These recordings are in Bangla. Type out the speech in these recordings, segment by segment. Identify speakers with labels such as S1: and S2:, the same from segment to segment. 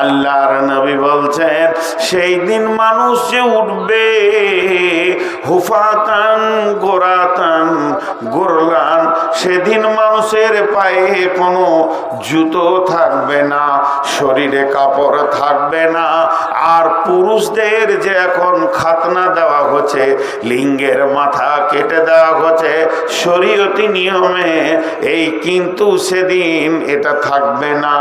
S1: আল্লাহর নবী বলছেন সেই দিন মানুষ যে উঠবে হুফাতান গোরাতান গোরলান, সেদিন মানুষের পায়ে কোনো জুতো থাকবে না, শরীরে কাপড় থাকবে না। আর পুরুষদের যে এখন খাতনা দেওয়া হচ্ছে, লিঙ্গের মাথা কেটে দেওয়া হচ্ছে শরীয়তি নিয়মে, এই কিন্তু সেদিন এটা থাকবে না।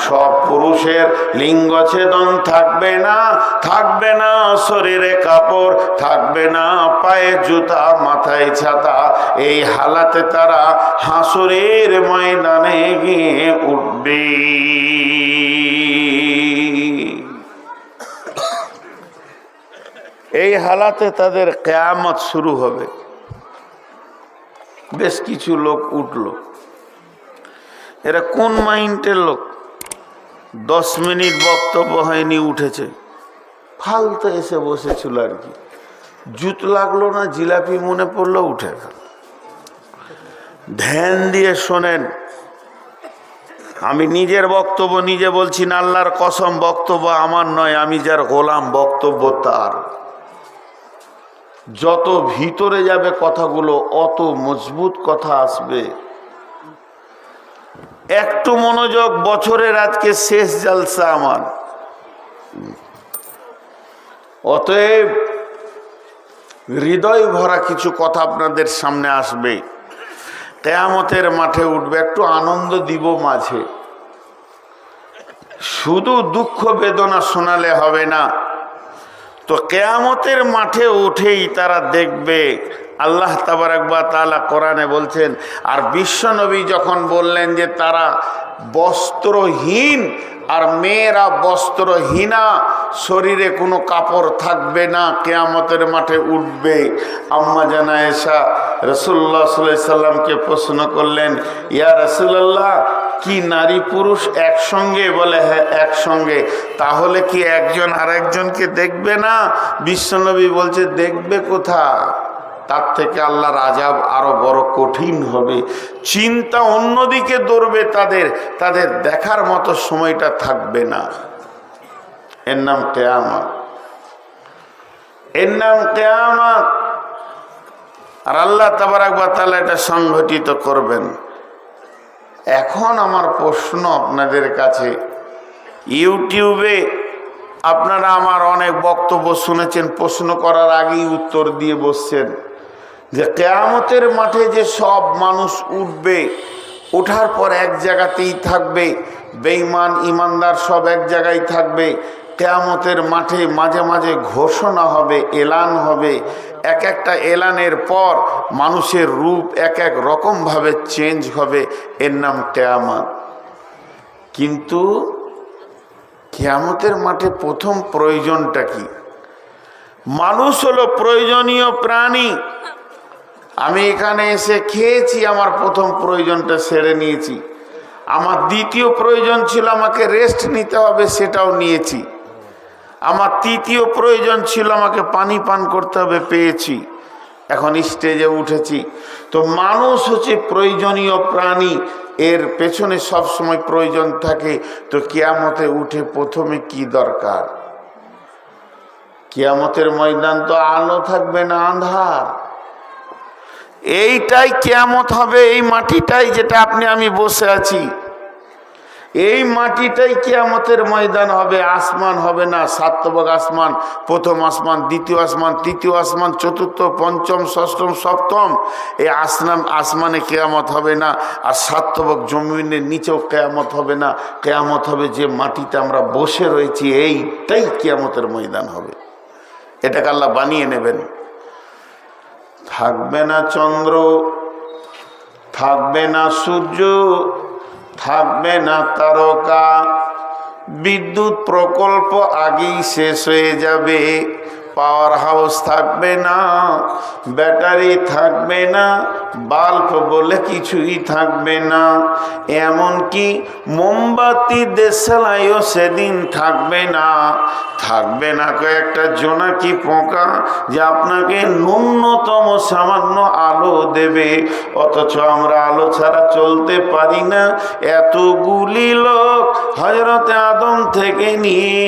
S1: সব পুরুষের লিঙ্গছেদন থাকবে না, থাকবে না শরীরে কাপড়, থাকবে না পায়ে জুতা, মাথায় ছাতা। এই হালাতে তারা হাসরের ময়দানে গিয়ে উঠবে। এই হালাতে তাদের কিয়ামত শুরু হবে। বেশ কিছু লোক উঠল, এরা কোন মাইন্ডের লোক? 10 মিনিট বক্তব্য হয়নি উঠেছে, ফালতু এসে বসেছিল আর কি, জুত লাগলো না, জিলাপি মনে পড়লো, উঠে গেল। ধ্যান দিয়ে শোনেন, আমি নিজের বক্তব্য নিজে বলছি না, আল্লাহর কসম বক্তব্য আমার নয়, আমি যার গোলাম বক্তব্য তার। যত ভিতরে যাবে কথাগুলো অত মজবুত কথা আসবে। একটু মনোযোগ, বছরের আজকে শেষ জালসা আমার, অতএব হৃদয় ভরা কিছু কথা আপনাদের সামনে আসবে। কিয়ামতের মাঠে উঠবে, একটু আনন্দ দিব মাঝে, শুধু দুঃখ বেদনা শোনালে হবে না। তো কিয়ামতের মাঠে উঠেই তারা দেখবে, আল্লাহ তাবারক ওয়া তাআলা কোরআনে বলছেন। আর বিশ্বনবী যখন বললেন যে তারা বস্ত্রহীন আর মেয়েরা বস্ত্রহীনা, শরীরে কোনো কাপড় থাকবে না, কিয়ামতের মাঠে উঠবে, আম্মা জান আয়েশা রাসূলুল্লাহ সাল্লাল্লাহু আলাইহি সাল্লামকে প্রশ্ন করলেন, ইয়া রাসূলুল্লাহ, কি নারী পুরুষ একসঙ্গে? বলে হ্যাঁ একসঙ্গে। তাহলে কি একজন আরেকজনকে দেখবে না? বিশ্বনবী বলছে দেখবে কোথা, তার থেকে আল্লাহর আযাব আরো বড় কঠিন হবে। চিন্তা অন্যদিকে দৌড়বে, তাদের দেখার মতো সময়টা থাকবে না। এর নাম কিয়ামত, এর নাম কিয়ামত। আর আল্লাহ তাবারক ওয়া তাআলা এটা সংঘটিত করবেন। এখন আমার প্রশ্ন আপনাদের কাছে, ইউটিউবে আপনারা আমার অনেক বক্তব্য শুনেছেন, প্রশ্ন করার আগেই উত্তর দিয়ে বসছেন যে কিয়ামতের মাঠে যে সব মানুষ উঠবে, ওঠার পর এক জায়গাতেই থাকবে, বেঈমান ইমানদার সব এক জায়গায় থাকবে। কিয়ামতের মাঠে মাঝে মাঝে ঘোষণা হবে, এলান হবে, এক একটা এলানের পর মানুষের রূপ এক এক রকমভাবে চেঞ্জ হবে, এর নাম কিয়ামত। কিন্তু কিয়ামতের মাঠে প্রথম প্রয়োজনটা কি? মানুষ হলো প্রয়োজনীয় প্রাণী। আমি এখানে এসে খেয়েছি, আমার প্রথম প্রয়োজনটা সেরে নিয়েছি। আমার দ্বিতীয় প্রয়োজন ছিল আমাকে রেস্ট নিতে হবে, সেটাও নিয়েছি। আমার তৃতীয় প্রয়োজন ছিল আমাকে পানি পান করতে হবে, পেয়েছি। এখন স্টেজে উঠেছি। তো মানুষ হচ্ছে প্রয়োজনীয় প্রাণী, এর পেছনে সব সময় প্রয়োজন থাকে। তো কিয়ামতে উঠে প্রথমে কি দরকার? কিয়ামতের ময়দান তো আলো থাকবে না, আন্ধার। এইটাই কিয়ামত হবে, এই মাটিটাই যেটা আপনি আমি বসে আছি, এই মাটিটাই কিয়ামতের ময়দান হবে। আসমান হবে না, 7 তবক আসমান, প্রথম আসমান, দ্বিতীয় আসমান, তৃতীয় আসমান, চতুর্থ, পঞ্চম, ষষ্ঠম, সপ্তম, এই আসমানে কিয়ামত হবে না। আর 7 তবক জমিনের নিচেও কিয়ামত হবে না। কিয়ামত হবে যে মাটিতে আমরা বসে রয়েছি, এইটাই কিয়ামতের ময়দান হবে। এটাকে আল্লাহ বানিয়ে নেবেন। থাকবে না চন্দ্র, থাকবে না সূর্য, থাকবে না তারকা, বিদ্যুৎ প্রকল্প আগেই শেষ হয়ে যাবে, পাওয়ার হাউস থাকবে না, ব্যাটারি থাকবে না, বাল্ব বলে কিছুই থাকবে না, এমনকি মোমবাতি দেশলাইও সেদিন থাকবে না। থাকবে না কয়েকটা জোনাকি পোকা যে আপনাকে ন্যূনতম সামান্য আলো দেবে, অথচ আমরা আলো ছাড়া চলতে পারি না। এতগুলি লোক হযরতে আদম থেকে নিয়ে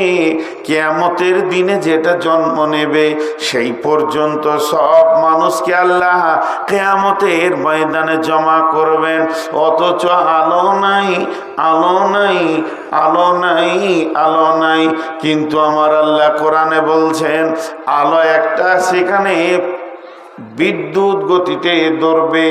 S1: কিয়ামতের দিনে যেটা জন্ম নেবে সেই পর্যন্ত সব মানুষকে আল্লাহ কিয়ামতের ময়দানে জমা করবেন, অথচ আলো নাই, আলো নাই, আলো নাই, আলো নাই। কিন্তু আমার আল্লাহ কোরআনে বলছেন আলো একটা, সেখানে বিদ্যুৎ গতিতে দৌড়বে।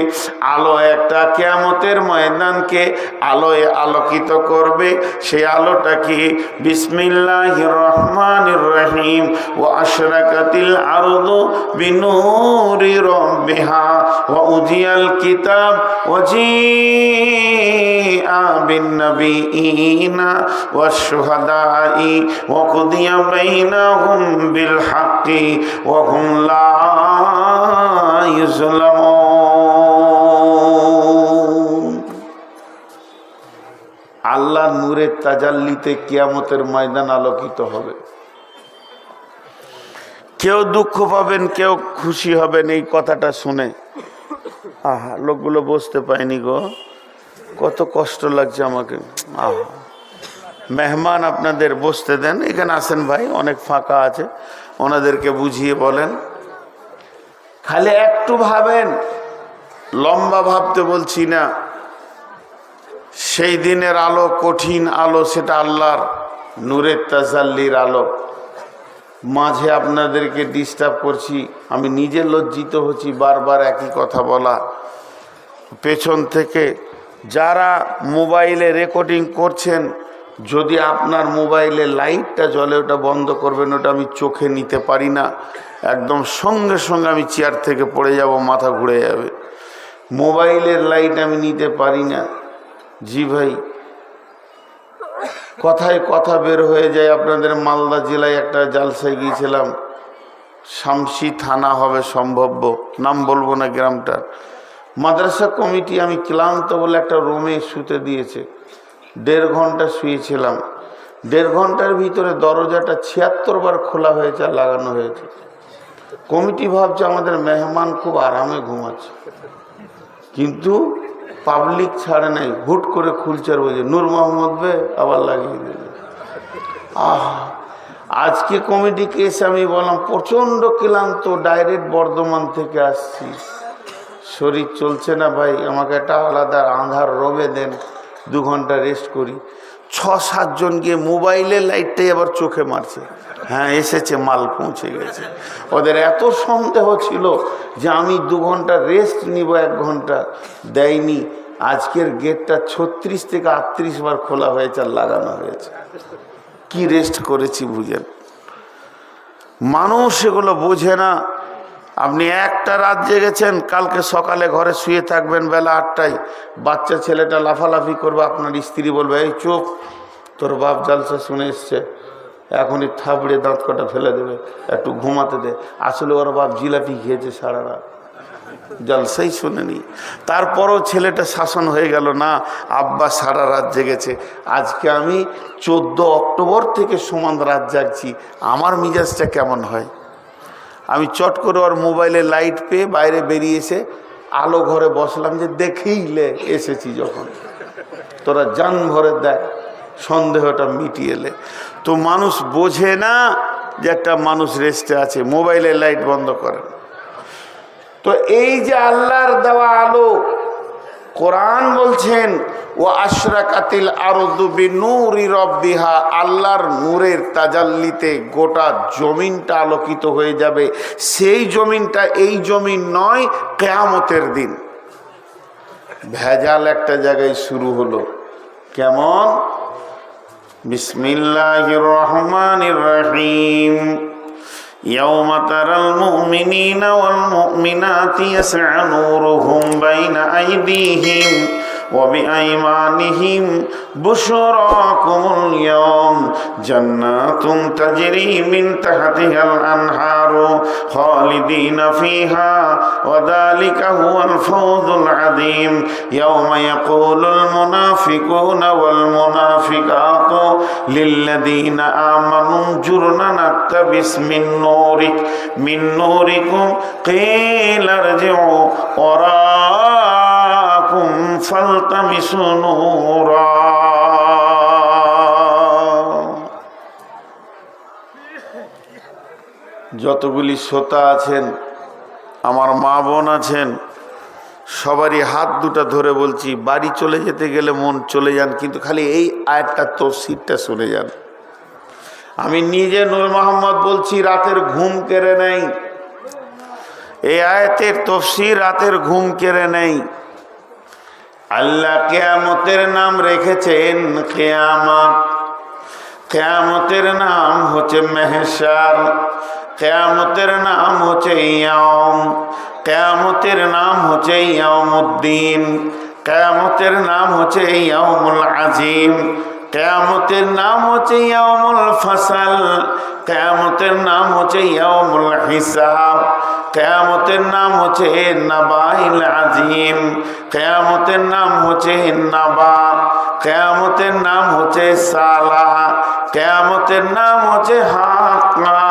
S1: আলো একটা কিয়ামতের ময়দানকে আলোয় আলোকিত করবে। সেই আলোটা কি? বিসমিল্লাহির রহমানির রহিম। ওয়া আশরাকাতিল আরদু বিনূরি রাব্বিহা ওয়া উজিয়াল কিতাব ওয়া জিআ বিন নাবিয়িনা ওয়াশ শুহাদাই ওয়া কুদিয়া বাইনাহুম বিল হাক্কি ওয়া হুম লা আল্লাহ নূরের তাজাল্লিতে কিয়ামতের ময়দান আলোকিত হবে। কেউ দুঃখ পাবেন, কেউ খুশি হবেন এই কথাটা শুনে। আহা, লোকগুলো বসতে পায়নি গো, কত কষ্ট লাগছে আমাকে। আহা, মেহমান আপনাদের বসতে দেন, এখানে আসেন ভাই, অনেক ফাঁকা আছে, ওনাদেরকে বুঝিয়ে বলেন। খালি একটু ভাবেন, লম্বা ভাবতে বলছি না। সেই দিনের আলো কঠিন আলো, সেটা আল্লাহর নূরের তাজাল্লির আলো। মাঝে আপনাদেরকে ডিস্টার্ব করছি, আমি নিজে লজ্জিত হচ্ছি বারবার একই কথা বলা। পেছন থেকে যারা মোবাইলে রেকর্ডিং করছেন, যদি আপনার মোবাইলে লাইটটা জ্বলে ওটা বন্ধ করবেন, ওটা আমি চোখে নিতে পারি না, একদম সঙ্গে সঙ্গে আমি চেয়ার থেকে পড়ে যাব, মাথা ঘুরে যাবে। মোবাইলের লাইট আমি নিতে পারি না। জি ভাই, কথায় কথা বের হয়ে যায়। আপনাদের মালদা জেলায় একটা জালসায় গিয়েছিলাম, শামসি থানা হবে সম্ভব্য, নাম বলবো না গ্রামটার। মাদ্রাসা কমিটি আমি ক্লান্ত বলে একটা রুমে শুতে দিয়েছে। 1.5 ঘন্টা শুয়েছিলাম। 1.5 ঘন্টার ভিতরে দরজাটা 76 বার খোলা হয়েছে আর লাগানো হয়েছে। কমিটি ভাবছে আমাদের মেহমান খুব আরামে ঘুমাচ্ছে, কিন্তু পাবলিক ছাড়ে নাই, হুট করে খুলছে আর বলছে নূর মোহাম্মদ বে, আবার লাগিয়ে দিল। আজকে কমিটিকে এসে আমি বললাম প্রচণ্ড ক্লান্ত, ডাইরেক্ট বর্ধমান থেকে আসছি, শরীর চলছে না ভাই, আমাকে একটা আলাদা আঁধার রবে দেন, 2 ঘন্টা রেস্ট করি। 6-7 জন গিয়ে মোবাইলের লাইটটাই আবার চোখে মারছে, হ্যাঁ এসেছে, মাল পৌঁছে গেছে। ওদের এত সন্দেহ ছিল যে আমি 2 ঘন্টা রেস্ট নিব, 1 ঘন্টা দেয়নি। আজকের গেটটা 36 থেকে 38 বার খোলা হয়েছে আর লাগানো হয়েছে। কি রেস্ট করেছি বুঝেন? মানুষ এগুলো বোঝে না। আপনি একটা রাত জেগেছেন, কালকে সকালে ঘরে শুয়ে থাকবেন বেলা 8টায়, বাচ্চা ছেলেটা লাফালাফি করবে, আপনার স্ত্রী বলবে এই চুপ, তোর বাপ জালসা শুনে এসছে, এখনই থাবড়ে দাঁত কটা ফেলে দেবে, একটু ঘুমাতে দে। আসলে ওর বাপ জিলাপি খেয়েছে সারা রাত, জলসাই শুনেনি। তারপরও ছেলেটা শাসন হয়ে গেল, না আব্বা সারা রাত জেগেছে। আজকে আমি 14 অক্টোবর থেকে সমান রাত জাগছি, আমার মিজাজটা কেমন হয়? আমি চট করে ওর মোবাইলে লাইট পেয়ে বাইরে বেরিয়ে এসে আলো ঘরে বসলাম, যে দেখেইলে এসেছি যখন, তোরা জান ভরে দেখ, সন্দেহটা মিটিয়েলে। তো মানুষ বোঝে না যে একটা মানুষ রেস্টে আছে, মোবাইলের লাইট বন্ধ করেন। তো এই যে আল্লাহর দেওয়া আলো, কোরআন বলছেন ও আশরাকাতিল আরদু বিনূরি রাব্বিহা, আল্লাহর নূরের তাজাল্লিতে গোটা জমিনটা আলোকিত হয়ে যাবে। সেই জমিনটা এই জমিন নয়, কিয়ামতের দিন। ভেজাল একটা জায়গায় শুরু হলো, কেমন? বিসমিল্লাহির রহমানির রহিম। يوم ترى المؤمنين والمؤمنات يسعى نورهم بين أيديهم وبأيمانهم بشراكم اليوم جنات تجري من تحتها الأنهار خالدين فيها وذلك هو الفوز العظيم يوم يقول المنافقون والمنافقات للذين آمنوا انظرنا نقتبس من نوركم قيل ارجعوا وراءكم فالتمسوا نورا। যতগুলি শ্রোতা আছেন, আমার মা বোন আছেন, সবারই হাত দুটা ধরে বলছি, বাড়ি চলে যেতে গেলে মন চলে যান, কিন্তু খালি এই আয়াতটা তফসিরটা শুনে যান। আমি নিজে নূর মোহাম্মদ বলছি, রাতের ঘুম কেড়ে নেই। এই আয়াতের তফসির রাতের ঘুম কেড়ে নেই। আল্লাহ কিয়ামতের নাম রেখেছেন কিয়ামত। কিয়ামতের নাম হচ্ছে মেহশার, কিয়ামতের নাম হচ্ছে ইয়াউম, কিয়ামতের নাম হচ্ছে ইয়াউমুদ্দিন, কিয়ামতের নাম হচ্ছে ইয়াউমুল আজিম, কিয়ামতের নাম হচ্ছে ইয়াউমুল ফাসাল, কিয়ামতের নাম হচ্ছে ইয়াউমুল হিসাব, কিয়ামতের নাম হচ্ছে নাবাইল আজিম, কিয়ামতের নাম হচ্ছে নাবা, কিয়ামতের নাম হচ্ছে সালা, কিয়ামতের নাম হচ্ছে হাক্কা,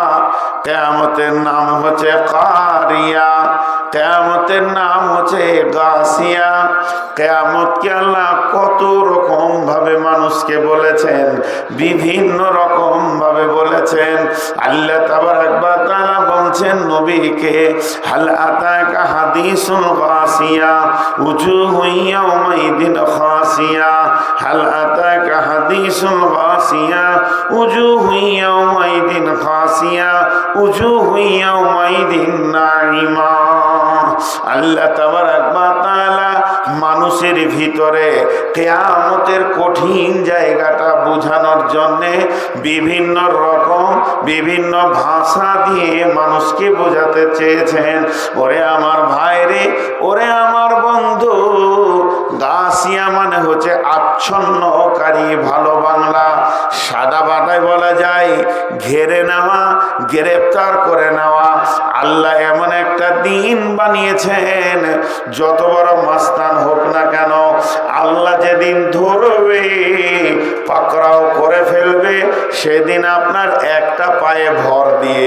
S1: কিয়ামতের নাম হচ্ছে কারিয়া, কিয়ামতের নাম হচ্ছে গাসিয়া। কিয়ামতকে আল্লাহ কত রকম ভাবে মানুষকে বলেছেন, বিভিন্ন রকম ভাবে বলেছেন। আল্লাহ তাবারাক ওয়া তাআলা বলছেন নবীকে, হাল আতাকা হাদিসুল গাসিয়া উজুহু ইয়াউমাইদিন খাসিয়া, হাল আতাকা হাদিসুল গাসিয়া উজুহু ইয়াউমাইদিন খাসিয়া উজুহু ইয়াউমাইদিন নাঈমা। আল্লাহ তাবারাক ওয়া তাআলা মানুষের ভিতরে কিয়ামতের কঠিন জায়গাটা বোঝানোর জন্যে বিভিন্ন রকম বিভিন্ন ভাষা দিয়ে মানুষকে বোঝাতে চেয়েছেন। ওরে আমার ভাইরে, ওরে আমার বন্ধু, গাসিয়া মানে হচ্ছে আচ্ছন্নকারী, ভালো বাংলা। সাদা বাটায় বলা যায় ঘেরে নেওয়া, গ্রেফতার করে নেওয়া। আল্লাহ এমন একটা দিন বানিয়েছেন, যত বড় মাস্তান হোক না কেন, আল্লাহ যেদিন ধরবে, পাকড়াও করে ফেলবে, সেদিন আপনার একটা পায়ে ভর দিয়ে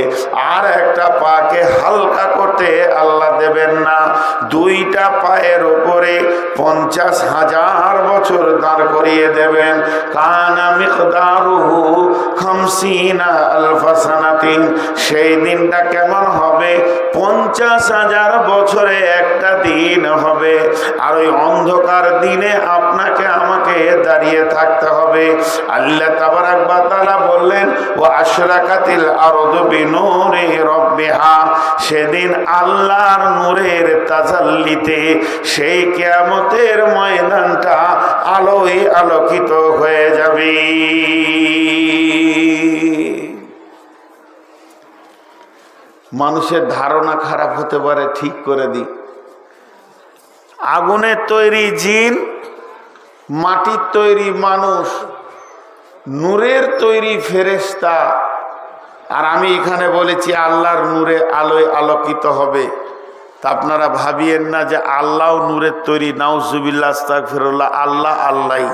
S1: আর একটা পাকে হালকা করতে আল্লাহ দেবেন না। দুইটা পায়ের উপরে 50,000 বছর দাঁড় করিয়ে দেবেন। কানা মিকদারুহু 50 আলফা সানাতিন। সেই দিনটা কেমন হবে? 50,000 বছরে একটা দিন হবে। আর ওই অন্ধকার দিনে আপনাকে আমাকে দাঁড়িয়ে থাকতে হবে। আল্লাহ তাবারাক ওয়া তাআলা বললেন, ওয়া আশরাকাতিল আরদু বিনূরি রাব্বিহা। সেদিন আল্লাহর নূরের তাজাল্লিতে সেই কিয়ামতের ময়দানটা আলোয় আলোকিত হয়ে যাবে। মানুষের ধারণা খারাপ হতে পারে, ঠিক করে দিই। আগুনের তৈরি জিন, মাটির তৈরি মানুষ, নূরের তৈরি ফেরেশতা, আর আমি এখানে বলেছি আল্লাহর নূরে আলোয় আলোকিত হবে। তা আপনারা ভাবিয়েন না যে আল্লাহ নূরের তৈরি। নাউজুবিল্লাহ, আস্তাগফিরুল্লাহ। আল্লাহ আল্লাহই,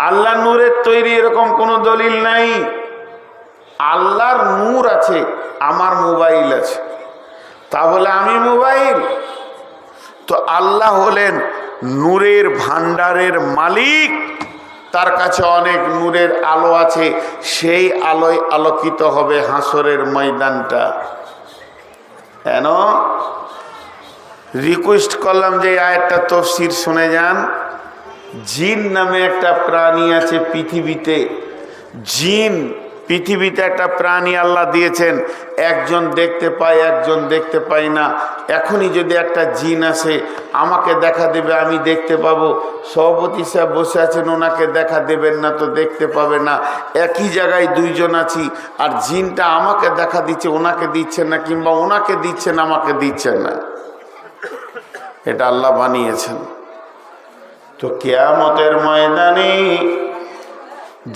S1: আল্লাহ নূরের তৈরি এরকম কোনো দলিল নাই। আল্লাহর নূর আছে, আমার মোবাইল আছে, তাহলে আমি মোবাইল? তো আল্লাহ হলেন নূরের ভান্ডারের মালিক, তার কাছে অনেক নূরের আলো আছে, সেই আলোয় আলোকিত হবে হাসরের ময়দানটা। কেন রিকোয়েস্ট করলাম যে আয়াতটা তফসির শুনে যান। জিন নামে একটা প্রাণী আছে পৃথিবীতে। জিন পৃথিবীতে একটা প্রাণী আল্লাহ দিয়েছেন, একজন দেখতে পায়, একজন দেখতে পায় না। এখনই যদি একটা জিন আসে, আমাকে দেখা দেবে, আমি দেখতে পাবো। সভাপতি সাহেব বসে আছেন, ওনাকে দেখা দেবেন না তো দেখতে পাবে না। একই জায়গায় দুইজন আছি, আর জিনটা আমাকে দেখা দিচ্ছে, ওনাকে দিচ্ছেন না, কিংবা ওনাকে দিচ্ছেন, আমাকে দিচ্ছেন না। এটা আল্লাহ বানিয়েছেন। তো কিয়ামতের ময়দানে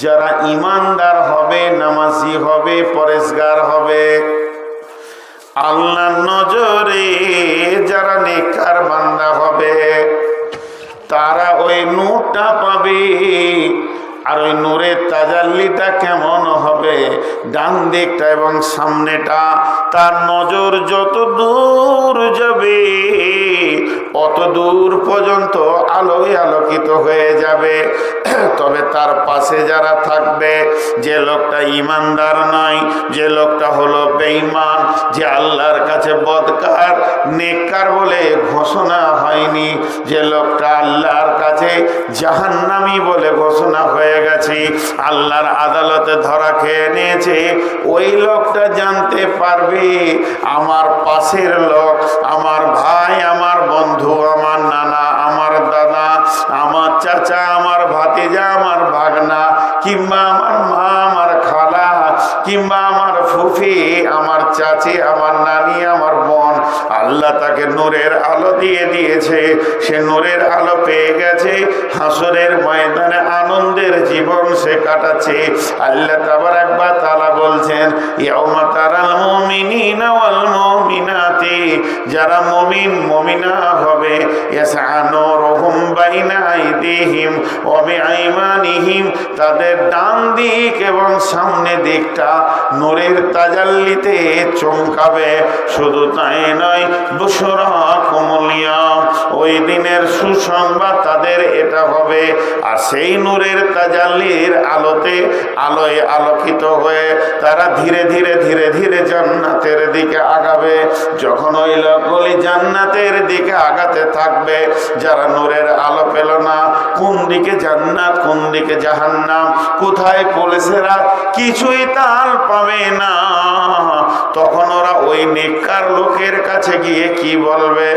S1: যারা ইমানদার হবে, নামাজি হবে, পরেশগার হবে, আল্লাহর নজরে যারা নেককার বান্দা হবে তারা ওই নূরটা পাবে। আর ওই নূরের তাজাল্লিটা কেমন হবে, ডান দিকটা এবং সামনেটা, তার নজর যত দূর যাবে অত দূর পর্যন্ত আলোয় আলোকিত হয়ে যাবে। তবে তার পাশে যারা থাকবে, যে লোকটা ইমানদার নয়, যে লোকটা হলো বেঈমান, যে আল্লাহর কাছে বদকার নেককার বলে ঘোষণা হয়নি, যে লোকটা আল্লাহর কাছে জাহান্নামী বলে ঘোষণা হয়ে গেছে, আল্লাহর আদালতে ধরা খেয়ে নিয়েছে, ওই লোকটা জানতে পারবে আমার পাশের লোক, আমার ভাই, আমার বন্ধু, আমার নানা, আমার দাদা, আমার চাচা, আমার ভাতিজা, আমার ভাগনা, কিংবা আমার মা, আমার খালা, কিংবা আমার ফুফি, আমার চাচি, আমার নানি, আমার বোন, আল্লাহ তাকে নূরের আলো দিয়ে দিয়েছে। সে নূরের আলো পেয়ে গেছে, হাসরের ময়দানে আনন্দের জীবন সে কাটাচ্ছে। আল্লাহ তাবারাক ওয়া তাআলা বলছেন, ইয়াউমা তারাল মুমিনিনা ওয়াল মুমিনাতি, যারা মুমিন মুমিনা হবে, ইয়াসআ নূরুহুম বাইনা আইদিহিম ওয়া বিআইমানিহিম, তাদের ডান দিক এবং সামনে দিকটা নূরের তাজাল্লিতে চমকাবে। শুধু তাই নয়, বুশরাকুমুল ইয়াউম, ওই দিনের সুসংবাদ তাদের এটা হবে। আর সেই নূরের তাজাল্লির আলোতে আলোয় আলোকিত হয়ে তারা ধীরে ধীরে ধীরে ধীরে জান্নাতের দিকে আগাবে। যখন ওই লোকগুলি জান্নাতের দিকে আগাতে থাকবে, যারা নূরের আলো পেল না, কোন দিকে জান্নাত কোন দিকে জাহান্নাম, কোথায় পুলিশেরা, কিছুই তাল পাবে না। তখন ওরা ওই নেককার লোকের কাছে গিয়ে কি বলবে?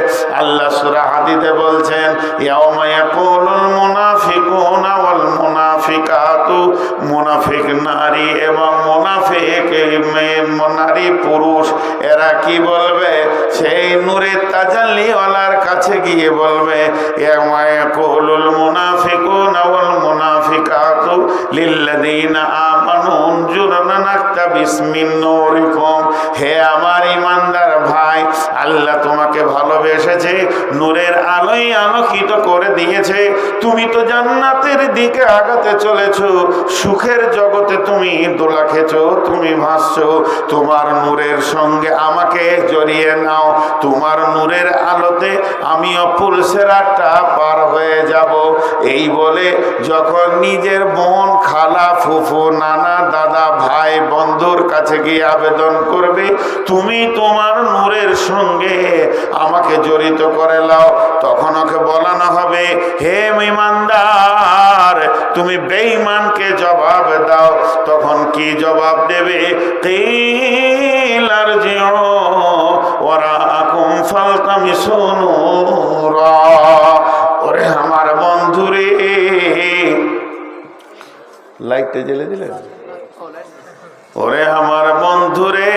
S1: আল্লাহ সূরা হাদীদে বলছেন, ইয়াউমা ইয়াকুলুল মুনাফিকুনা ওয়াল মুনাফিকাতু, মুনাফিক নারী এবং মুনাফিক নারী পুরুষ, এরা কি বলবে? সেই নূরের তাজাল্লিওয়ালার কাছে গিয়ে বলবে, ইয়াউমা ইয়াকুলুল মুনাফিকুনা ওয়াল মুনাফিকাতু লিল্লাযীনা আমানু উনজুরনা নাকতাবিস মিন নূরিকুম, হে আমার ইমানদার ভাই, আল্লাহ তোমাকে ভালোবেসেছে, নূরের আলোয় আলোকিত করে দিয়েছে, তুমি তো জান্নাতের দিকে আগাতে চলেছো, সুখের জগতে তুমি দোলা খেছো, তুমি ভাসছো, তোমার নূরের সঙ্গে আমাকে জড়িয়ে নাও, তোমার নূরের আলোতে আমিও পুলসেরাতটা পার হয়ে যাব। এই বলে যখন নিজের বোন, খালা, ফুফু, নানা, দাদা, ভাই, বন্ধুর কাছে গিয়ে আবেদন করবে, তুমি তোমার নূরের সঙ্গে আমাকে জড়িত করে নাও, তখন ওকে বলানো হবে, হে ইমানদার, তুমি বেঈমানকে জবাব দাও। তখন কি জবাব দেবে? কিল আরজিউ ওয়ারাআকুম ফালতামিসু নূরা, ওরে আমার বন্ধুরে, লাইটটা জ্বেলে দিলেন, ওরে আমার বন্ধুরে,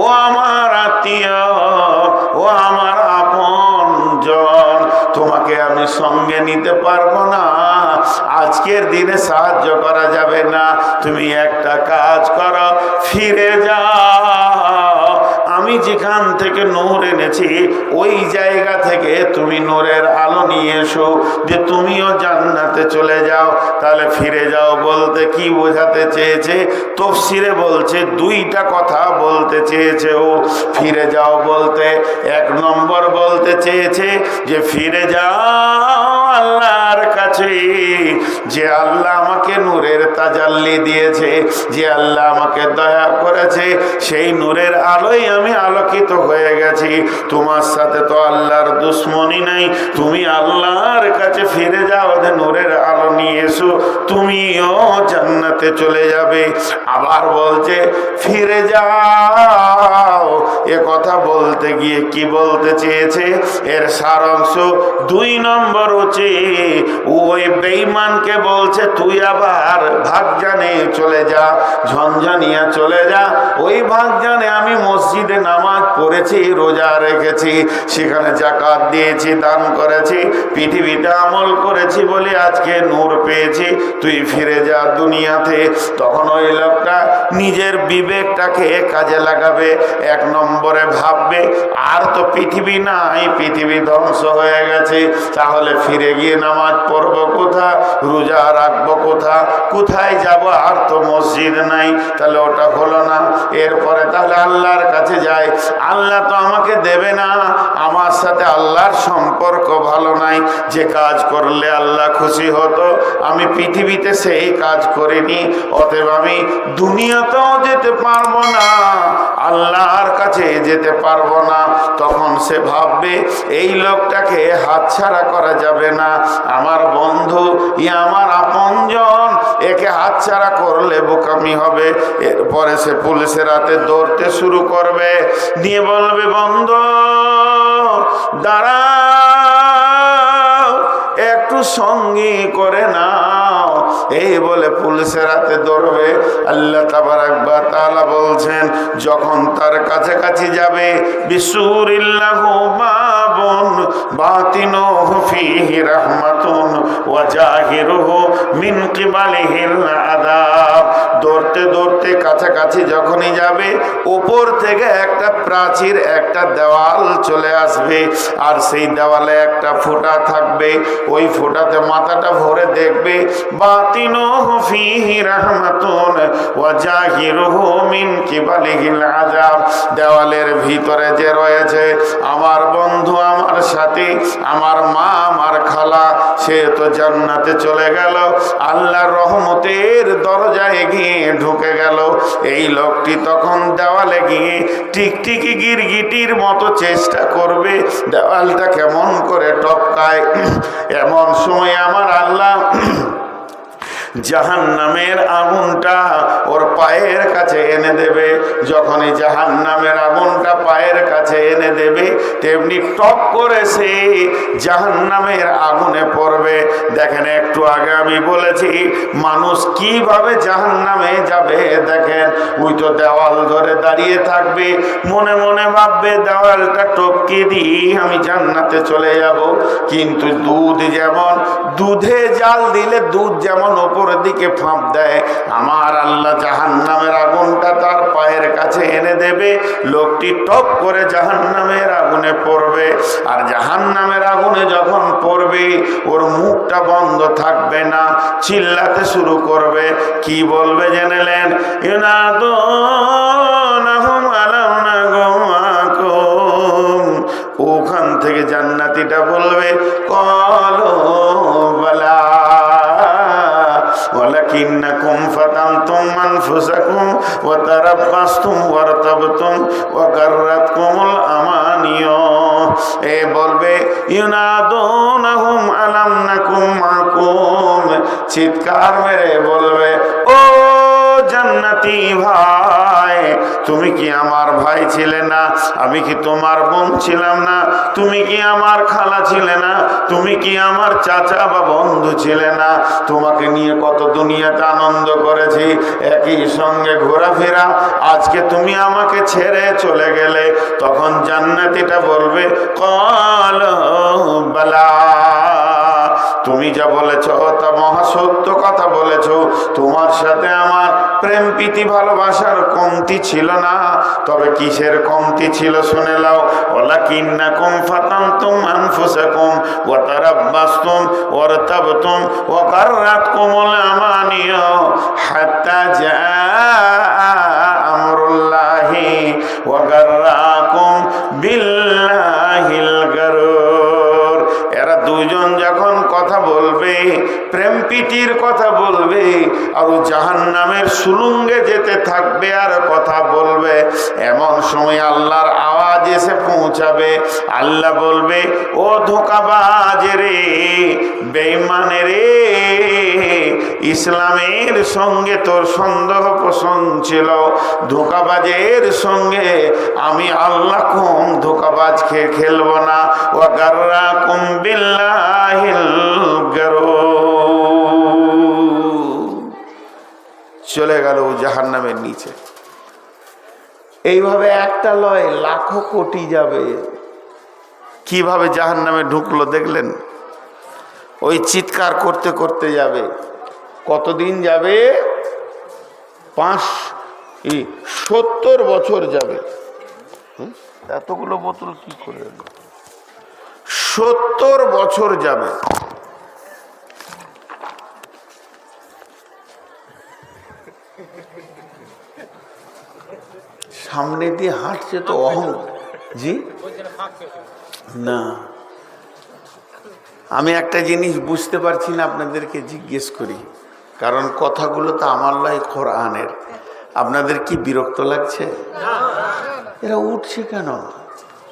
S1: ও আমার আত্মীয়, ও আমার আপনজন, তোমাকে আমি সঙ্গে নিতে পারবো না, আজকের দিনে সাহায্য করা যাবে না, তুমি একটা কাজ করো, ফিরে যাও, আমি যেখান থেকে নূর এনেছি ওই জায়গা থেকে তুমি নূরের আলো নিয়ে এসো, যে তুমিও জান্নাতে চলে যাও। তাহলে ফিরে যাও বলতে কি বোঝাতে চেয়েছে? তাফসীরে বলছে দুইটা কথা বলতে চেয়েছে ও। ফিরে যাও বলতে এক নম্বর বলতে চেয়েছে যে ফিরে যাও আল্লাহর কাছে, যে আল্লাহ আমাকে নূরের তাজাল্লি দিয়েছে, যে আল্লাহ আমাকে দয়া করেছে, সেই নূরের আলোয় আমি আলোকিত হয়ে গেছি। তোমার সাথে তো আল্লাহর দুশ্মনী নাই, তুমি আল্লাহর কাছে ফিরে যাও, নূরের আলো নিয়ে এসো, তুমিও জান্নাতে চলে যাবে। আবার বলছে ফিরে যাও, এ কথা বলতে গিয়ে কি বলতে চেয়েছে? এর সারাংশ দুই নম্বর হচ্ছে, ওই বেঈমানকে বলছে তুই আবার ভাগজানে চলে যা, ঝঞ্ঝানিয়া চলে যা, ওই ভাগজানে আমি মসজিদে নামাজ পড়েছি, রোজা রেখেছি, সেখানে যাকাত দিয়েছি, দান করেছি, পৃথিবীতে আমল করেছি বলে আজকে নূর পেয়েছি, তুই ফিরে যা দুনিয়াতে। তখন ওই লোকটা নিজের বিবেকটাকে কাজে লাগাবে। এক নম্বরে ভাববে আর তো পৃথিবী নাই, পৃথিবী ধ্বংস হয়ে গেছে, তাহলে ফিরে গিয়ে নামাজ পড়বো কোথা, রোজা রাখবো কোথা, কোথায় যাব, আর তো মসজিদ নাই, তাহলে ওটা হলো না। এরপরে তাহলে আল্লাহর কাছে যাই, আল্লাহ তো আমাকে দেবে না, আমার সাথে আল্লাহর সম্পর্ক ভালো নাই, যে কাজ করলে আল্লাহ খুশি হতো আমি পৃথিবীতে সেই কাজ করিনি, অতএব আমি দুনিয়াতেও যেতে পারবো না, আল্লাহর কাছে যেতে পারবো না। তখন সে ভাববে এই লোকটাকে হাতছাড়া করা যাবে না, আমার বন্ধু, আমার আপনজন, একে হাতছাড়া করলে বোকামি হবে। এরপরে সে পুলিশের হাতে দৌড়তে শুরু করবে, দিয়ে বলবে বন্ধু দাঁড়াও, একটু সঙ্গী করে নাও, এই বলে পুলিশের হাতে দৌড়বে। আল্লাহ তাবারাক ওয়া তাআলা বলছেন যখন তার কাছাকাছি যাবে, বিসুরিল্লাহু বাবুন বাতিনুহু ফীহি রাহমাতুন ওয়া জাহিরুহু মিন কিবালিহিল আযাব। দৌড়তে দৌড়তে কাছাকাছি যখনই যাবে, উপর থেকে একটা প্রাচীর, একটা দেওয়াল চলে আসবে, আর সেই দেওয়ালে একটা ফুটা থাকবে, ওই ফুটাতে মাথাটা ভরে দেখবে বাতিনুহু ফীহি রাহমাতুন ওয়া জাহিরুহু মিন কিবালিহিল আযাব। দেওয়ালের ভিতরে যে রয়েছে আমার বন্ধু, আমার সাথী, আমার মা, আমার খালা, সে তো জান্নাতে চলে গেল, আল্লাহর রহমতের দরজায় গিয়ে ঢুকে গেল। এই লোকটি তখন দেওয়ালে গিয়ে টিকটিকি গিরগিটির মতো চেষ্টা করবে দেওয়ালটা কেমন করে টপকায়। এমন সময় আমার আল্লাহ জাহান্নামের আগুনটা ওর পায়ের কাছে এনে দেবে। যখনই জাহান্নামের আগুনটা পায়ের কাছে এনে দেবে, তেমনি টপ করে সে জাহান্নামের আগুনে পড়বে। দেখেন একটু আগে আমি বলেছি মানুষ কিভাবে জাহান্নামে যাবে। দেখেন ওই তো দেওয়াল ধরে দাঁড়িয়ে থাকবে, মনে মনে ভাববে দেওয়ালটা টপকে দিই আমি জান্নাতে চলে যাব। কিন্তু দুধ যেমন, দুধে জাল দিলে দুধ যেমন ওপর দিকে ফাঁপ দেয়, আমার আল্লাহ জাহান্নামের আগুনটা তার পায়ের কাছে এনে দেবে। লোকটি টপ করে জাহান্নামের আগুনে পড়বে। আর জাহান্নামের আগুনে যখন পড়বে, ওর মুখটা বন্ধ থাকবে না, চিল্লাতে শুরু করবে। কি বলবে জেনেলেন? ইউনাদুনাহুম আলাম নাগুমাকুম। ওখান থেকে জান্নাতীটা বলবে ক্বালু বালা ওয়ালাকিন্নাকুম ফাতানতুম আনফুসাকুম ওয়া তারাব্বাসতুম ওয়ারতাবতুম ওয়া গাররাতকুমুল আমানিয়ু। এ বলবে ইউনাদুনাহুম আলাম নাকুম মাকুম। চিৎকার মেরে বলবে ও জান্নাতি ভাই, তুমি কি আমার ভাই ছিলে না? আমি কি তোমার বোন ছিলাম না? তুমি কি আমার খালা ছিলে না? তুমি কি আমার চাচা বা বন্ধু ছিলে না? তোমাকে নিয়ে কত দুনিয়াতে আনন্দ করেছি, একই সঙ্গে ঘোরাফেরা, আজকে তুমি আমাকে ছেড়ে চলে গেলে। তখন জান্নাতীটা বলবে ক্বালু বালা, তুমি যা বলেছ তা মহাসত্য কথা বলেছ। তোমার সাথে আমার প্রেম প্রীতি ভালোবাসার কমতি ছিল না। তবে কিসের কমতি ছিল শুনে লাও। ওয়ালাকিন্নাকুম ফাতানতুম আনফুসাকুম ওয়া তারাব্বাসতুম ওয়ারতাবতুম ওয়া গাররাতকুমুল আমানিয়ু হাত্তা জাআ আমরুল্লাহি ওয়া গাররাকুম বিল্লাহিল গারুর। এরা দুজন যখন কথা বলবে, প্রেম প্রীতির কথা বলবে, আর জাহান্নামের সুলুঙ্গে যেতে থাকবে আর কথা বলবে, এমন সময় আল্লাহর আওয়াজ এসে পৌঁছাবে। আল্লাহ বলবে ও ধোঁকাবাজ রে, বেঈমান রে, ইসলামের সঙ্গে তোর সন্দেহ পোষণ ছিল, ধোঁকাবাজের সঙ্গে আমি আল্লাহ কম ধোঁকাবাজকে খেলবো না। ওয়া গাররাকুম বিল্লাহিল গারুর। চলে গেল জাহান্নামের নিচে। এইভাবে একটা লয় লাখো কোটি যাবে। কিভাবে জাহান্নামে ঢুকলো দেখলেন? ওই চিৎকার করতে করতে যাবে। কতদিন যাবে? 70 বছর যাবে। এতগুলো বোতল কি করে? 70 বছর যাবে। সামনে দিয়ে হাঁটছে তো জি না, আমি একটা জিনিস বুঝতে পারছি না, আপনাদেরকে জিজ্ঞেস করি, কারণ কথাগুলো তো আমার লাই কোরআনের। আপনাদের কি বিরক্ত লাগছে? এরা উঠছে কেন?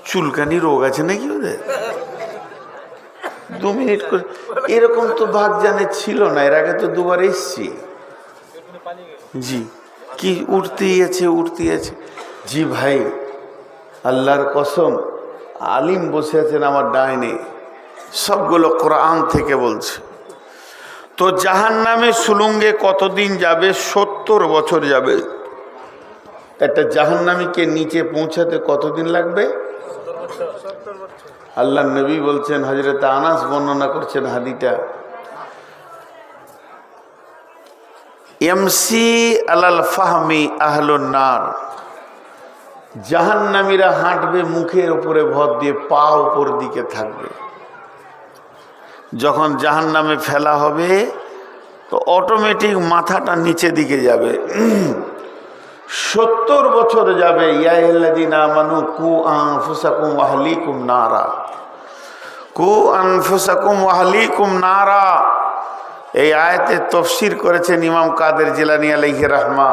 S1: চুলকানি রোগ আছে নাকি ওদের? 2 মিনিট করে এরকম তো ভাগজানে ছিল না, এর আগে তো 2বার এসছি। জি, কি উঠতেই আছে। জি ভাই, আল্লাহর কসম, আলিম বসে আছেন আমার ডাইনে, সবগুলো কোরআন থেকে বলছে। তো জাহান্নামে সুলুঙ্গে কতদিন যাবে? 70 বছর যাবে। একটা জাহান্নামীকে নিচে পৌঁছাতে কতদিন লাগবে? আল্লাহ নবী বলছেন, হযরত আনাস বর্ণনা করছেন হাদিটা, এমসি আলাল ফাহমি আহলুন নার, জাহান্নামীরা হাঁটবে মুখের উপরে ভর দিয়ে, পা উপর দিকে থাকবে। যখন জাহান্নামে ফেলা হবে তো অটোমেটিক মাথাটা নিচে দিকে যাবে। 70 বছর যাবে। ইয়া আইয়ুহাল্লাযীনা আমানু কু আনফুসাকুম ওয়া আহলিকুম নারা, কু আনফুসাকুম ওয়া আহলিকুম নারা। এই আয়াতে তাফসীর করেছেন ইমাম কাদের জিলানী আলাইহি রাহমা,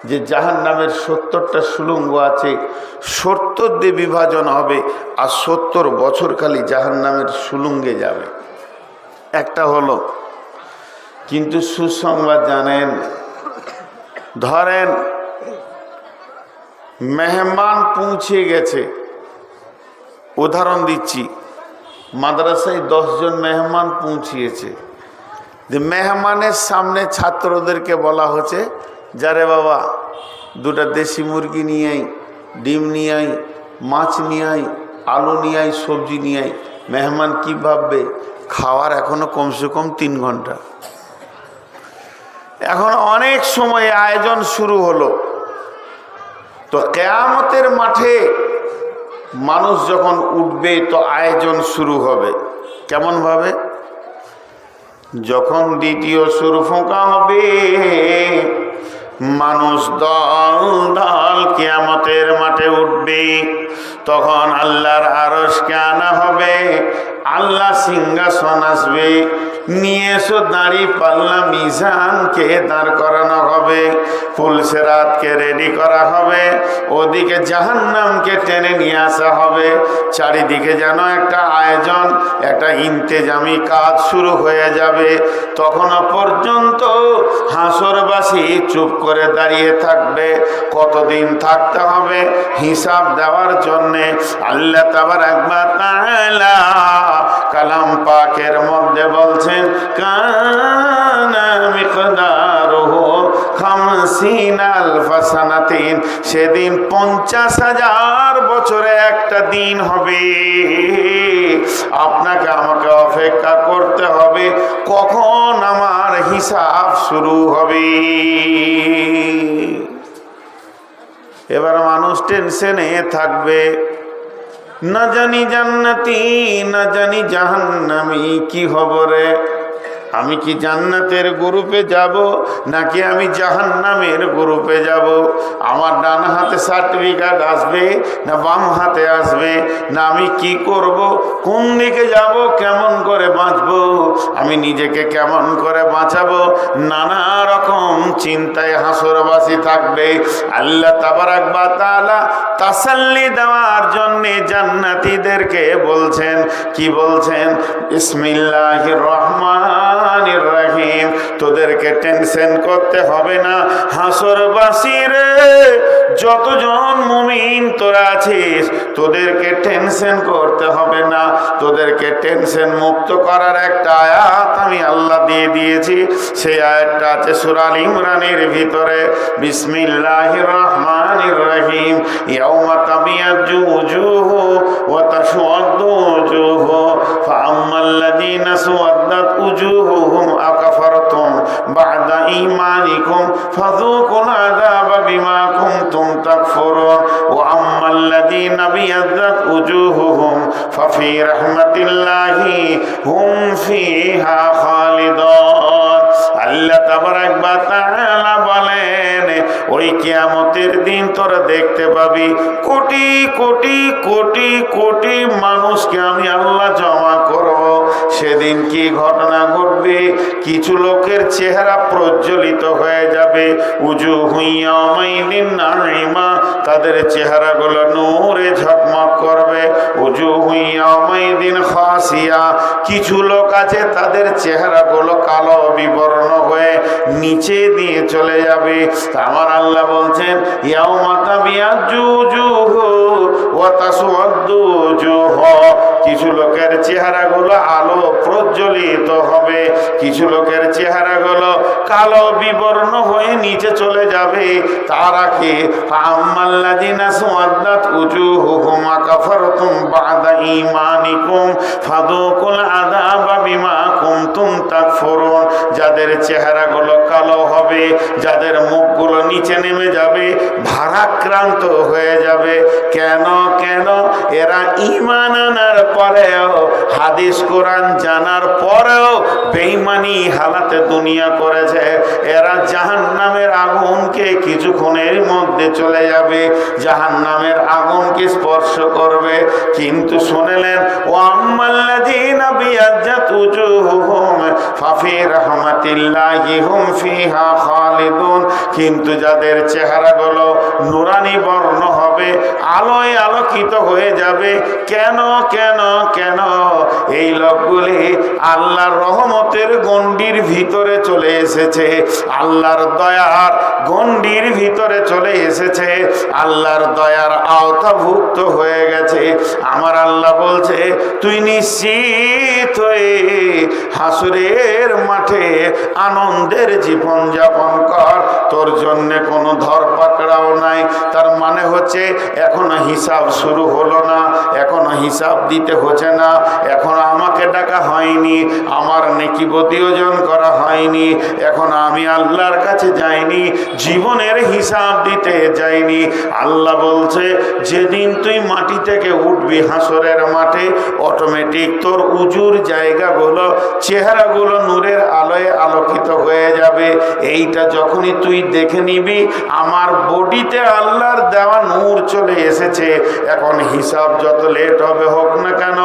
S1: যে জাহান্নামের 70টা সুলঙ্গ আছে, 70 দিয়ে বিভাজন হবে, আর 70 বছর খালি জাহান্নামের সুলঙ্গে যাবে। একটা হলো, কিন্তু সুসংবাদ জানেন, ধরেন মেহমান পৌঁছে গেছে, উদাহরণ দিচ্ছি, মাদ্রাসায় 10 জন মেহমান পৌঁছিয়েছে, যে মেহমানের সামনে ছাত্রদেরকে বলা হচ্ছে, যারে বাবা 2টা দেশি মুরগি নিয়ে আই, ডিম নিয়ে আই, মাছ নিয়ে আই, আলু নিয়ে আই, সবজি নিয়ে আই। মেহমান কি ভাববে? খাওয়ার এখনো কমসে কম 3 ঘন্টা, এখন অনেক সময় আয়োজন শুরু হলো। তো কিয়ামতের মাঠে মানুষ যখন উঠবে তো আয়োজন শুরু হবে। কেমন ভাবে? যখন দ্বিতীয় সুর ফোঁকা হবে, মানুষ দল দল কিয়ামতের মাঠে উঠবে, তখন আল্লাহর আরশকে আনা হবে, আল্লাহ সিংহাসন আসবে, নিয়ে এসো দাঁড়ি পাল্লা মিজানকে দাঁড় করানো হবে, ফুলসেরাতকে রেডি করা হবে, ওদিকে জাহান্নামকে টেনে নিয়ে আসা হবে। চারিদিকে যেন একটা আয়োজন, একটা ইন্তেজামি কাজ শুরু হয়ে যাবে। তখনও পর্যন্ত হাসরবাসী চুপ করে দাঁড়িয়ে থাকবে। কতদিন থাকতে হবে? হিসাব দেওয়ার জন্যে আল্লাহ তাবারাক ওয়া তাআলা কালাম পাকের মধ্যে বলছেন, কানা মিকদারুহু 50 আলফ সানাতিন, সেদিন 50,000 বছরে একটা দিন হবে। আপনাকে আমাকে অপেক্ষা করতে হবে, কখন আমার হিসাব শুরু হবে। এবার মানুষ টেনশনে থাকবে, না জানি জান্নাতি না জানি জাহান্নামী কি খবরে, আমি কি জান্নাতের গ্রুপে যাব নাকি আমি জাহান্নামের গ্রুপে যাব? আমার ডান হাতে সার্টিফিকেট আসবে না বাম হাতে আসবে, না আমি কি করব, কোন দিকে যাব, কেমন করে বাঁচব, আমি নিজেকে কেমন করে বাঁচাবো, নানা রকম চিন্তায় হাসরবাসী থাকবে। আল্লাহ তাবারাক ওয়া তাআলা তাসাল্লি দেওয়ার জন্য জান্নাতীদেরকে বলছেন, কি বলছেন? বিসমিল্লাহির রহমানির রহমানির রহিম। তোদেরকে টেনশন করতে হবে না হাসরবাসীরে, যতজন মুমিন তোরা আছিস তোদেরকে টেনশন করতে হবে না। তোদেরকে টেনশন মুক্ত করার একটা আয়াত আমি আল্লাহ দিয়ে দিয়েছি। সেই আয়াতটা আছে সূরা আল ইমরানের ভিতরে। বিসমিল্লাহির রহমানির রহিম। ইয়াউমা তাবিয়াজ্জু উজুহু ওয়া তাসওয়াদ্দু উজুহু ফাআম্মাল্লাযীনা সুওয়াদ্দাত উজুহুহুম আকাফারতুম বা'দা ঈমানিকুম ফাযূকুল আযাবা বিমা কুনতুম তাকফুরুন ওয়া আম্মাল্লাযীনা বিয়াদ্দাত উজুহুহুম ফাফি রাহমাতিল্লাহি হুম ফিহা খালিদুন। আল্লাহ তাবারাক ওয়া তাআলা বলেন, ওই কিয়ামতের দিন তোরা দেখতে পাবি কোটি কোটি কোটি কোটি মানুষকে আমি আল্লাহ জমা করব। সেদিন কি ঘটনা ঘটবে? কিছু লোকের চেহারা প্রজ্বলিত হয়ে যাবে, উজুহু ইয়াওমাইদিন নাঈমা, তাদের চেহারাগুলো নূরে ঝকমক করবে। উজুহু ইয়াওমাইদিন খাসিয়া, কিছু লোক আছে তাদের চেহারাগুলো কালো বিবর্ণ হয়ে নিচে দিয়ে চলে যাবে। আমার আল্লাহ বলছেন ইয়াউমা তাবিয়াজ্জু উজুহু ওয়া তাসওয়াদ্দু উজুহু, কিছু লোকের চেহারাগুলো আলো প্রজ্বলিত হবে, কিছু লোকের চেহারাগুলো কালো বিবর্ণ হয়ে নিচে চলে যাবে। তারা কি? ফাআম্মাল্লাযীনা সুওয়াদ্দাত উজুহুহুম কাফারতুম বা'দা ঈমানিকুম ফাযূকুল আযাবা বিমা কুনতুম তাকফুরুন, যাদের চেহারাগুলো কালো হবে, যাদের মুখগুলো নিচে নেমে যাবে, ভারাক্রান্ত হয়ে যাবে। কেন কেন? এরা ঈমান আনার পরেও, হাদিস কোরআন জানার পরেও বেঈমানি হালাতে দুনিয়া করেছে। এরা জাহান্নামের আগুনকে কিছুক্ষণের মধ্যে চলে যাবে, জাহান্নামের আগুনকে স্পর্শ করবে। কিন্তু শুনলেন ও আম্মাল্লাযীনা বিয়াজ্জাত উজুহুহুম ফাফি রাহমাতিল্লাহি হুম ফিহা খালিদুন, কিন্তু যাদের চেহারাগুলো নুরানি বর্ণ হবে, আলোয় আলোকিত হয়ে যাবে। কেন কেন কেন? এই লোকগুলি আল্লাহর রহমতের গণ্ডির ভিতরে চলে এসেছে, আল্লাহর দয়ার গণ্ডির ভিতরে চলে এসেছে, আল্লাহর দয়ার আওতাভুক্ত হয়ে গেছে। আমার আল্লাহ বলছে তুই নিশ্চিত হয়ে হাসরের মাঠে আনন্দের জীবন যাপন কর, তোর জন্য কোনো ধরপাকড়াও নাই। তার মানে হচ্ছে এখনো হিসাব শুরু হলো না, এখনো হিসাব দিতে হচ্ছে না, এখনো আমাকে ডাকা হয়নি, আমার নেকি প্রতিয়োজন করা হয়নি, এখন আমি আল্লাহর কাছে যাইনি, জীবনের হিসাব দিতে যাইনি। আল্লাহ বলছে যেদিন তুই মাটি থেকে উঠবি হাসরের মাঠে, অটোমেটিক তোর উজুর জায়গাগুলো, চেহারাগুলো নূরের আলোয় আলোকিত হয়ে যাবে। এইটা যখনই তুই দেখে নিবি আমার বডিতে আল্লাহর দেওয়া নূর চলে এসেছে। এখন হিসাব যত লেট হবে হোক না কেন,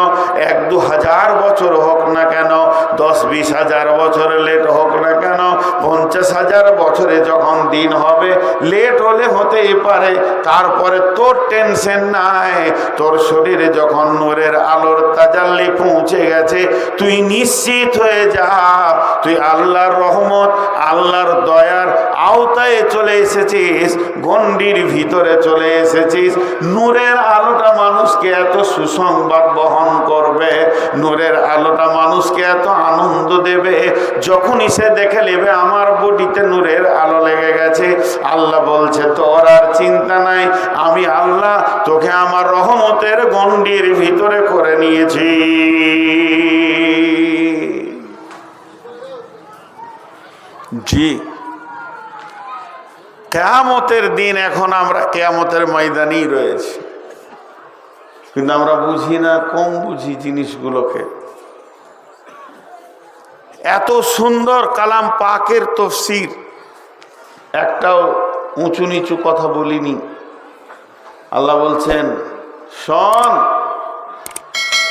S1: 1-2 হাজার বছর হোক না কেন, 10-20 হাজার বছর লেট হোক না কেন, 50,000 বছরে যখন দিন হবে, লেট হলে হতেই পারে, তারপরে তোর টেনশন নাই। তোর শরীরে যখন নূরের আলোর তাজাল্লি পৌঁছে গেছে, তুই নিশ্চিত হয়ে যা, তুই আল্লাহর রহমত, আল্লাহর দয়ার আওতায় চলে এসেছিস, গণ্ডির ভিতরে চলে এসেছিস। নূরের আলোটা মানুষকে এত সুসংবাদ বহন করবে, নূরের আলোটা মানুষকে এত আনন্দ দেবে, যখনই সে দেখে নেবে আমার বডিতে নূরের আলো লেগে গেছে। আল্লাহ বলছে তোর আর চিন্তা নাই, আমি আল্লাহ তোকে আমার রহমতের গণ্ডির ভিতরে করে নিয়েছি। জি, কিয়ামতের দিন, এখন আমরা কিয়ামতের ময়দানেই রয়েছি, কিন্তু আমরা বুঝি না, কম বুঝি জিনিসগুলোকে। এত সুন্দর কালাম পাকের তাফসীর, একটাও উঁচু নিচু কথা বলিনি। আল্লাহ বলছেন শোন,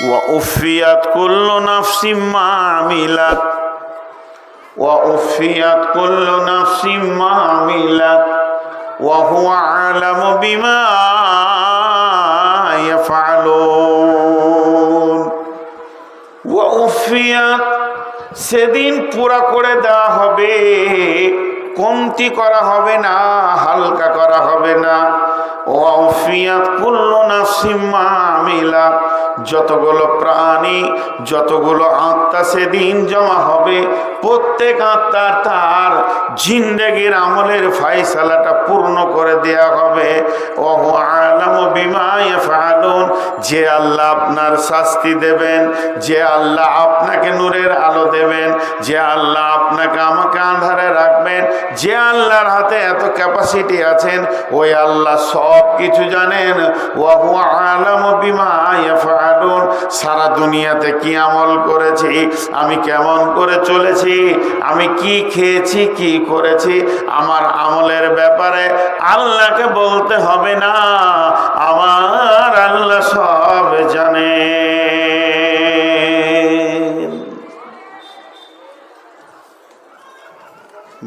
S1: ওয়া উফিয়াত কুল্লু নাফসিম মা আমিলাত, ওয়া উফিয়াত কুল্লু নাফসিম মা আমিলাত ওয়া হুয়া আলামু বিমা ইয়াফআলুন। ওয়া উফিয়াত, সেদিন পুরা করে দেওয়া হবে, কমতি করা হবে না, হালকা করা হবে না। ওয়াফিয়াত কুল্লু নাফসিম মা আমিলাত, যতগুলো প্রাণী, যতগুলো আত্মা সেদিন জমা হবে, প্রত্যেক আত্মার তার জিন্দেগির আমলের ফায়সালাটা পূর্ণ করে দেয়া হবে। ওহু আলামু বিমা ইয়াফআলুন, যে আল্লাহ আপনার শাস্তি দেবেন, যে আল্লাহ আপনাকে নূরের আলো দেবেন, যে আল্লাহ আপনাকে আমাকে আঁধারে রাখবেন, যে আল্লাহর হাতে এত ক্যাপাসিটি আছেন, ওই আল্লাহ সব কিছু জানেন। ওয়াহু আলামু বিমা ইয়াফআলুন, সারা দুনিয়াতে কি আমল করেছি, আমি কেমন করে চলেছি, আমি কি খেয়েছি, কি করেছি, আমার আমলের ব্যাপারে আল্লাহকে বলতে হবে না, আমার আল্লাহ সব জানেন।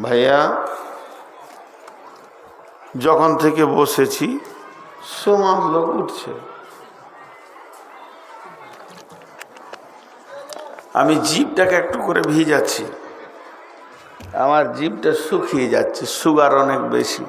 S1: ভাইয়া, যখন থেকে বসেছি সমাজ লোক উঠছে, আমি জিভটাকে একটু করে ভিজাচ্ছি, আমার জিভটা শুকিয়ে যাচ্ছে, সুগার অনেক বেশি।